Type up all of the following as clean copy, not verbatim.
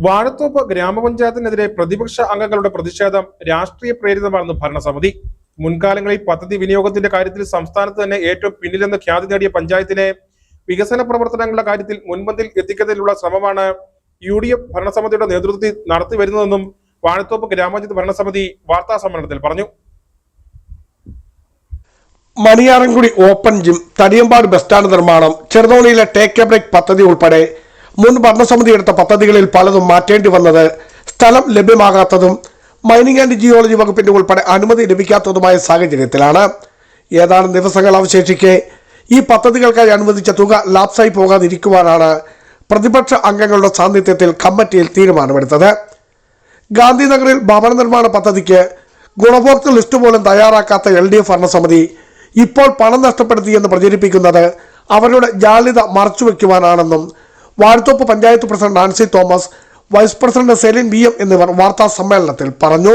വാഴത്തോപ്പ് ഗ്രാമപഞ്ചായത്തിനെതിരെ പ്രതിപക്ഷ അംഗങ്ങളുടെ പ്രതിഷേധം രാഷ്ട്രീയ പ്രേരിതമാണെന്ന് ഭരണസമിതി. മുൻകാലങ്ങളിൽ പദ്ധതി വിനിയോഗത്തിന്റെ കാര്യത്തിൽ സംസ്ഥാനത്ത് തന്നെ ഏറ്റവും പിന്നിലെന്ന് ഖ്യാതി നേടിയ പഞ്ചായത്തിനെ വികസന പ്രവർത്തനങ്ങളുടെ കാര്യത്തിൽ മുൻപന്തിൽ എത്തിക്കുന്നതിനുള്ള ശ്രമമാണ് UDF ഭരണസമിതിയുടെ നേതൃത്വത്തിൽ നടത്തിവരുന്നതെന്നും വാഴത്തോപ്പ് ഗ്രാമപഞ്ചായത്ത് ഭരണസമിതി വാർത്താ സമ്മേളനത്തിൽ പറഞ്ഞു. Maniyarankudi open gym, Thadiyampad bus stand നിർമ്മാണം, ചെറുതോണിയിലെ ടേക്ക് എ ബ്രേക്ക് പദ്ധതി ഉൾപ്പെടെ മുൻ ഭരണസമിതി എടുത്ത പദ്ധതികളിൽ പലതും മാറ്റേണ്ടി വന്നത് സ്ഥലം ലഭ്യമാകാത്തതും മൈനിങ് ആൻഡ് ജിയോളജി വകുപ്പിന്റെ ഉൾപ്പെടെ അനുമതി ലഭിക്കാത്തതുമായ സാഹചര്യത്തിലാണ്. ഏതാനും ദിവസങ്ങൾ അവശേഷിക്കെ ഈ പദ്ധതികൾക്കായി അനുവദിച്ച തുക ലാപ്സായി പോകാതിരിക്കുവാനാണ് പ്രതിപക്ഷ അംഗങ്ങളുടെ സാന്നിധ്യത്തിൽ കമ്മിറ്റിയിൽ തീരുമാനമെടുത്തത്. ഗാന്ധിനഗറിൽ ഭവന നിർമ്മാണ പദ്ധതിക്ക് ഗുണഭോക്തൃ ലിസ്റ്റ് പോലും തയ്യാറാക്കാത്ത LDF ഭരണസമിതി ഇപ്പോൾ പണം നഷ്ടപ്പെടുത്തിയെന്ന് പ്രചരിപ്പിക്കുന്നത് അവരുടെ ജാള്യത മറച്ചുവെക്കുവാനാണെന്നും Vazhathoppu panchayat president Nancy Thomas, vice president Celine BM എന്നിവർ വാർത്താ സമ്മേളനത്തിൽ പറഞ്ഞു.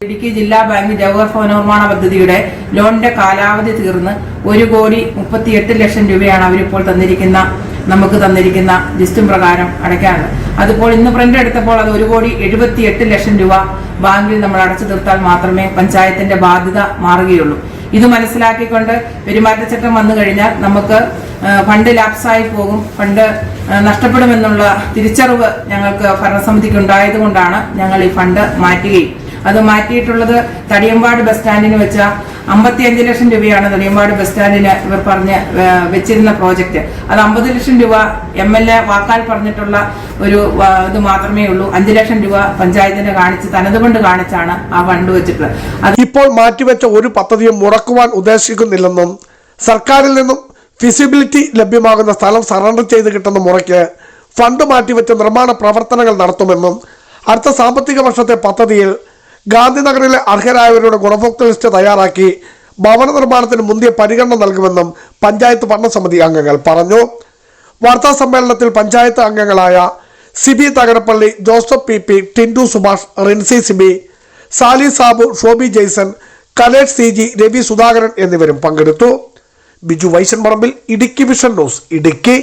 ഇടുക്കി ജില്ലാ ബാങ്ക് ജവഹർ ഭവനനിർമ്മാണ പദ്ധതിയുടെ ലോണിന്റെ കാലാവധി തീർന്ന് 1,38,00,000 രൂപയാണ് അവരിപ്പോൾ നമുക്ക് തന്നിരിക്കുന്ന ലിസ്റ്റും പ്രകാരം അടയ്ക്കാനുള്ളത്. അതിപ്പോൾ ഇന്ന് പ്രിന്റ് എടുത്തപ്പോൾ അത് 1,78,00,000 രൂപ ബാങ്കിൽ നമ്മൾ അടച്ചു തീർത്താൽ മാത്രമേ പഞ്ചായത്തിന്റെ ബാധ്യത മാറുകയുള്ളൂ. ഇത് മനസ്സിലാക്കിക്കൊണ്ട് പെരുമാറ്റച്ചട്ടം വന്നു കഴിഞ്ഞാൽ നമുക്ക് ഫണ്ട് ലാപ്സായി പോകും, ഫണ്ട് നഷ്ടപ്പെടുമെന്നുള്ള തിരിച്ചറിവ് ഞങ്ങൾക്ക് ഭരണസമിതിക്ക് ഉണ്ടായതുകൊണ്ടാണ് ഞങ്ങൾ ഈ ഫണ്ട് മാറ്റുകയും അത് മാറ്റിയിട്ടുള്ളത് തടിയമ്പാട് ബസ് സ്റ്റാൻഡിന് വെച്ച 55 ലക്ഷം രൂപയാണ് തടിയമ്പാട് ബസ് സ്റ്റാൻഡിന് ഇവർ പറഞ്ഞ് വെച്ചിരുന്ന പ്രോജക്റ്റ്. അത് 50 ലക്ഷം രൂപ MLA വാക്കാൽ പറഞ്ഞിട്ടുള്ള ഒരു ഇത് മാത്രമേ ഉള്ളൂ. 5 ലക്ഷം രൂപ പഞ്ചായത്തിന് തനതുകൊണ്ട് കാണിച്ചാണ് ആ ഫണ്ട് വെച്ചിട്ടുള്ളത്. ഇപ്പോൾ മാറ്റിവെച്ച ഒരു പദ്ധതിയും മുടക്കുവാൻ ഉദ്ദേശിക്കുന്നില്ലെന്നും സർക്കാരിൽ നിന്നും ഫിസിബിലിറ്റി ലഭ്യമാകുന്ന സ്ഥലം സറണ്ടർ ചെയ്ത് കിട്ടുന്ന മുറയ്ക്ക് ഫണ്ട് മാറ്റിവെച്ച നിർമ്മാണ പ്രവർത്തനങ്ങൾ നടത്തുമെന്നും അടുത്ത സാമ്പത്തിക വർഷത്തെ പദ്ധതിയിൽ ഗാന്ധിനഗറിലെ അർഹരായവരുടെ ഗുണഭോക്തൃ ലിസ്റ്റ് തയ്യാറാക്കി ഭവന നിർമ്മാണത്തിന് മുന്തിയ പരിഗണന നൽകുമെന്നും പഞ്ചായത്ത് ഭരണസമിതി അംഗങ്ങൾ പറഞ്ഞു. വാർത്താ സമ്മേളനത്തിൽ പഞ്ചായത്ത് അംഗങ്ങളായ സിബി തകരപ്പള്ളി, ജോസഫ് PP, ടിൻഡു സുഭാഷ്, റിൻസി സിബി, സാലി സാബു, ഷോബി ജെയ്സൺ, കലേഷ് CG, രവി സുധാകരൻ എന്നിവരും പങ്കെടുത്തു. Biju Vaishan Parambil, Idukki Vision News, Idukki.